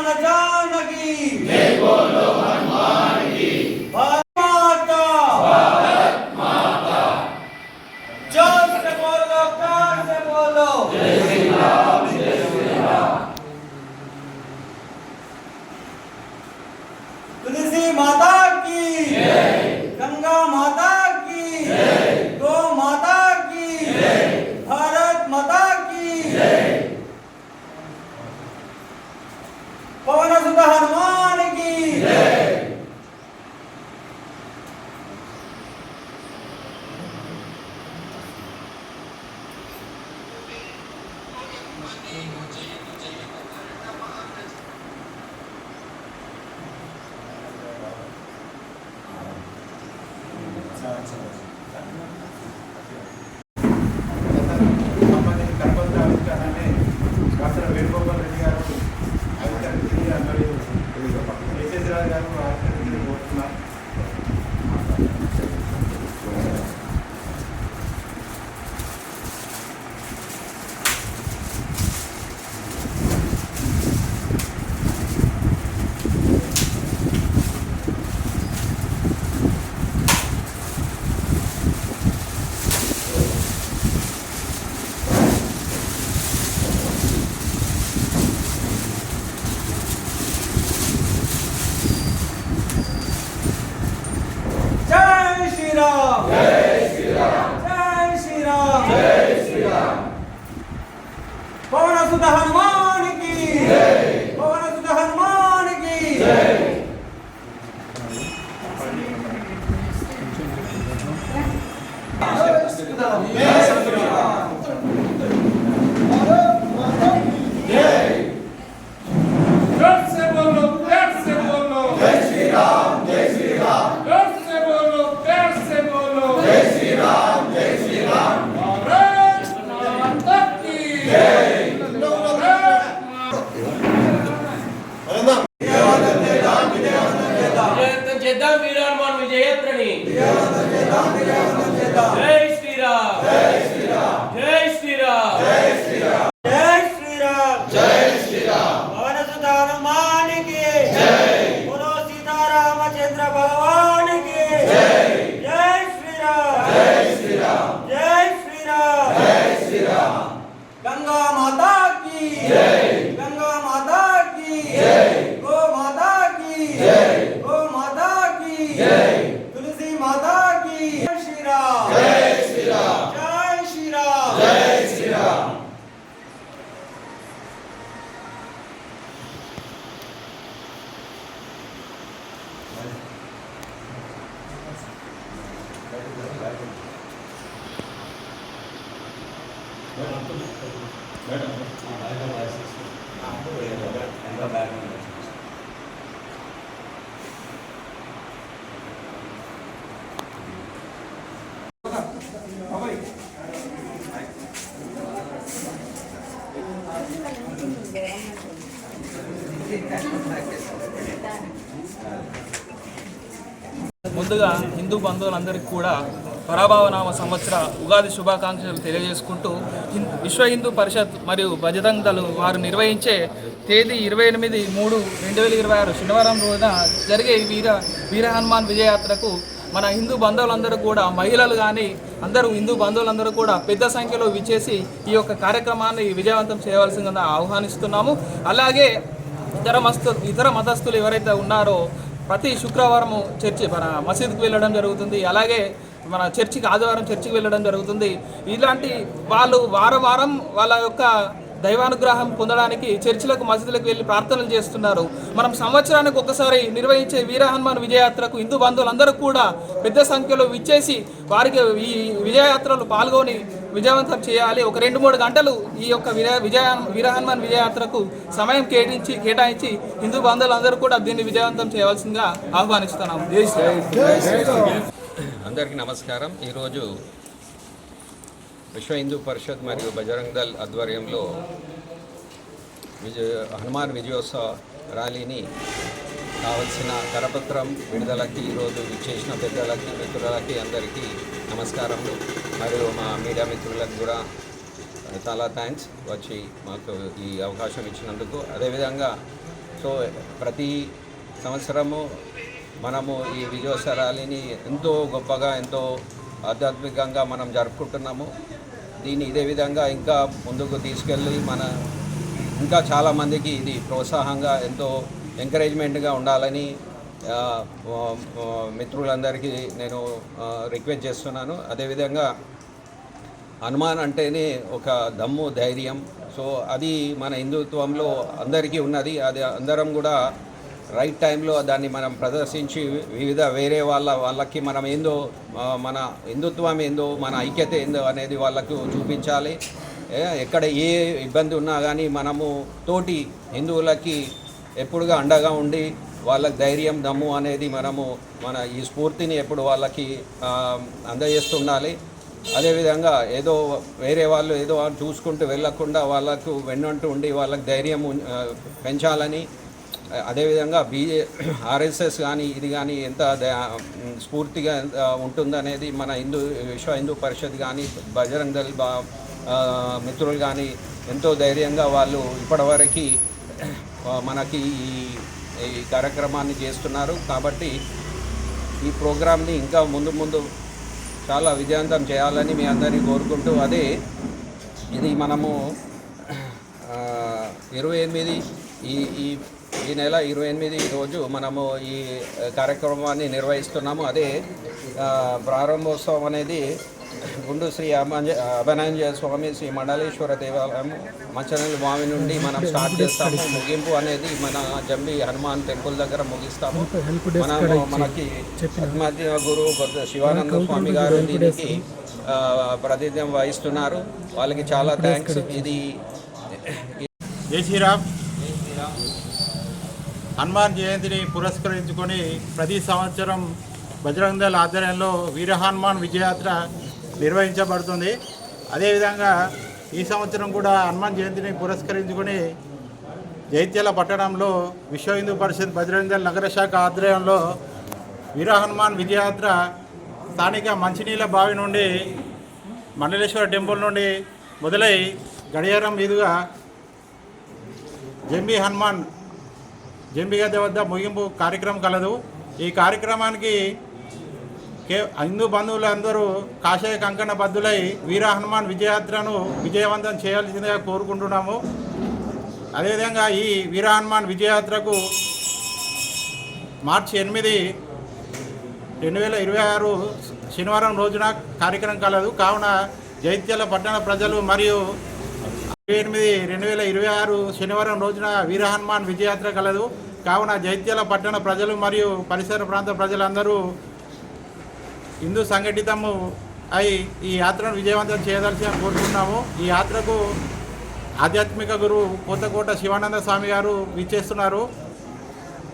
लक्ष्मण जानकी जय बोलो हनुमान की। भारत माता जोर से बोलो, प्यार से बोलो, जय श्री राम जय श्री राम। तुलसी माता की जय, गंगा माता की जय, गौ माता की जय, भारत माता की जय। पवन सुत हनुमान की जय। డాక్టర్ వేణుగోపాల్ రెడ్డి గారు ఆవిష్కరించింది. అందరూ యశస్రావు గారు ఆవిష్కరించింది కోరుతున్నారు. जय श्री राम, जय श्री राम, जय श्री राम, जय श्री राम। पवन सुत हनुमान की जय, पवन सुत हनुमान की जय। जोर से बोलो, प्यार से बोलो, जय श्री राम जय श्री राम। जोर से बोलो, प्यार से बोलो, जय श्री राम जय श्री राम। भारत माता की जय। విజయవంతం చేద్దాం వీర హనుమాన్ విజయయాత్రని. జై శ్రీరామ్, जय श्री राम జై శ్రీరామ్, जय श्री राम जय श्री राम, जय श्री राम। पवन सुत हनुमान की जय, बोलो सीतारामचंद्र भगवान की जय, जय श्री राम, जय श्री राम, जय श्री राम, जय श्री राम। गंगा माता की जय, गंगा माता की जय, गौ माता की जय, गौ माता की जय, तुलसी माता की जय श्री राम, जय श्री राम, जय श्री राम, जय श्री राम। ముందుగా హిందూ బంధువులందరికీ కూడా పరాభవనామ సంవత్సర ఉగాది శుభాకాంక్షలు తెలియజేసుకుంటూ విశ్వ హిందూ పరిషత్ మరియు బజరంగ్ దళ్ వారు నిర్వహించే తేదీ 28/3/2026 శనివారం రోజున జరిగే వీర హనుమాన్ విజయయాత్రకు మన హిందూ బంధువులందరూ కూడా మహిళలు కానీ అందరూ హిందూ బంధువులందరూ కూడా పెద్ద సంఖ్యలో విచ్చేసి ఈ యొక్క కార్యక్రమాన్ని విజయవంతం చేయవలసిందిగా ఆహ్వానిస్తున్నాము. అలాగే ఇతర మతస్థులు ఎవరైతే ఉన్నారో ప్రతి శుక్రవారము మన మసీదుకు వెళ్ళడం జరుగుతుంది. అలాగే మన చర్చికి ఆదివారం చర్చికి వెళ్ళడం జరుగుతుంది. ఇలాంటి వాళ్ళు వారం వాళ్ళ యొక్క దైవానుగ్రహం పొందడానికి చర్చిలకు మసీదులకు వెళ్ళి ప్రార్థనలు చేస్తున్నారు. మనం సంవత్సరానికి ఒకసారి నిర్వహించే వీర హనుమాన్ విజయయాత్రకు హిందూ బంధువులందరూ కూడా పెద్ద సంఖ్యలో విచ్చేసి వారికి ఈ విజయయాత్రలో పాల్గొని విజయవంతం చేయాలి. ఒక 2-3 గంటలు ఈ యొక్క వీర హనుమాన్ విజయయాత్రకు సమయం కేటాయించి హిందూ బంధువులందరూ కూడా దీన్ని విజయవంతం చేయవలసిందిగా ఆహ్వానిస్తున్నాము. అందరికీ నమస్కారం. ఈరోజు విశ్వ హిందూ పరిషత్ మరియు బజరంగ్ దళ్ ఆధ్వర్యంలో హనుమాన్ విజయోత్సవ ర్యాలీని కావలసిన కరపత్రం విడుదలకి ఈరోజు విచ్చేసిన పెద్దలకి మిత్రులకి అందరికీ నమస్కారములు. మరియు మా మీడియా మిత్రులకు కూడా చాలా థ్యాంక్స్ వచ్చి మాకు ఈ అవకాశం ఇచ్చినందుకు. అదేవిధంగా సో ప్రతి సంవత్సరము మనము ఈ విజయోత్సవ ర్యాలీని ఎంతో గొప్పగా ఎంతో ఆధ్యాత్మికంగా మనం జరుపుకుంటున్నాము. దీన్ని ఇదే విధంగా ఇంకా ముందుకు తీసుకెళ్ళి ఇంకా చాలామందికి ఇది ప్రోత్సాహంగా ఎంతో ఎంకరేజ్మెంట్గా ఉండాలని మిత్రులందరికీ నేను రిక్వెస్ట్ చేస్తున్నాను. అదేవిధంగా హనుమాన్ అంటేనే ఒక దమ్ము ధైర్యం. సో అది మన హిందుత్వంలో అందరికీ ఉన్నది. అది అందరం కూడా రైట్ టైంలో దాన్ని మనం ప్రదర్శించి వేరే వాళ్ళకి మనం ఏందో మన హిందుత్వం ఏందో మన ఐక్యత ఏందో అనేది వాళ్ళకు చూపించాలి. ఎక్కడ ఏ ఇబ్బంది ఉన్నా కానీ మనము తోటి హిందువులకి ఎప్పుడుగా అండగా ఉండి వాళ్ళకి ధైర్యం దమ్ము అనేది మన ఈ స్ఫూర్తిని ఎప్పుడు వాళ్ళకి అందజేస్తుండాలి. అదేవిధంగా ఏదో వేరే వాళ్ళు ఏదో చూసుకుంటూ వెళ్ళకుండా వాళ్ళకు వెన్నంటూ ఉండి వాళ్ళకి ధైర్యం పెంచాలని, అదేవిధంగా ఆర్ఎస్ఎస్ కానీ ఇది కానీ ఎంత స్ఫూర్తిగా ఉంటుందనేది మన విశ్వ హిందూ పరిషత్ కానీ బజరంగ్ దళ్ మిత్రులు కానీ ఎంతో ధైర్యంగా వాళ్ళు ఇప్పటివరకు మనకి ఈ కార్యక్రమాన్ని చేస్తున్నారు. కాబట్టి ఈ ప్రోగ్రామ్ని ఇంకా ముందు చాలా విజయవంతం చేయాలని మీ అందరినీ కోరుకుంటూ, ఇది మనము 28 ఈ నెల 28 రోజు మనము ఈ కార్యక్రమాన్ని నిర్వహిస్తున్నాము. ప్రారంభోత్సవం అనేది గుండు శ్రీ అభనాంజయ స్వామి శ్రీ మండలేశ్వర దేవాలయం మంచనల్లి మావి నుండి మనం స్టార్ట్ చేస్తాము. ముగింపు అనేది మన జంబి హనుమాన్ టెంపుల్ దగ్గర ముగిస్తాము. మనకి మధ్య గురువు శివానంద స్వామి గారు దీనికి ప్రాతినిధ్యం వహిస్తున్నారు. వాళ్ళకి చాలా థ్యాంక్స్. ఇది జై శ్రీరామ్. హనుమాన్ జయంతిని పురస్కరించుకొని ప్రతి సంవత్సరం బజరంగ్ దళ్ ఆధ్వర్యంలో వీర హనుమాన్ విజయయాత్ర నిర్వహించబడుతుంది. అదేవిధంగా ఈ సంవత్సరం కూడా హనుమాన్ జయంతిని పురస్కరించుకొని జైత్యాల పట్టణంలో విశ్వ హిందూ పరిషత్ బజరంగ్ దళ్ నగర శాఖ ఆధ్వర్యంలో వీర హనుమాన్ విజయయాత్ర స్థానిక మంచినీళ్ళ బావి నుండి మండలేశ్వర టెంపుల్ నుండి మొదలై గడియారం మీదుగా జంబి గద్దె వద్ద ముగింపు కార్యక్రమం కలదు. ఈ కార్యక్రమానికి హిందూ బంధువులందరూ కాషాయ కంకణ బద్దులై వీర హనుమాన్ విజయయాత్రను విజయవంతం చేయాల్సిందిగా కోరుకుంటున్నాము. అదేవిధంగా ఈ వీర హనుమాన్ విజయయాత్రకు మార్చి 8, 2026 శనివారం రోజున కార్యక్రమం కలదు. కావున జైత్యాల పట్టణ ప్రజలు మరియు 8/2026 శనివారం రోజున వీర హనుమాన్ విజయయాత్ర కలదు. కావున జైత్యాల పట్టణ ప్రజలు మరియు పరిసర ప్రాంత ప్రజలందరూ హిందూ సంఘటితము అయి ఈ యాత్రను విజయవంతం చేయదలిసి కోరుతున్నాము. ఈ యాత్రకు ఆధ్యాత్మిక గురువు పోతకోట శివానంద స్వామి గారు విచ్చేస్తున్నారు.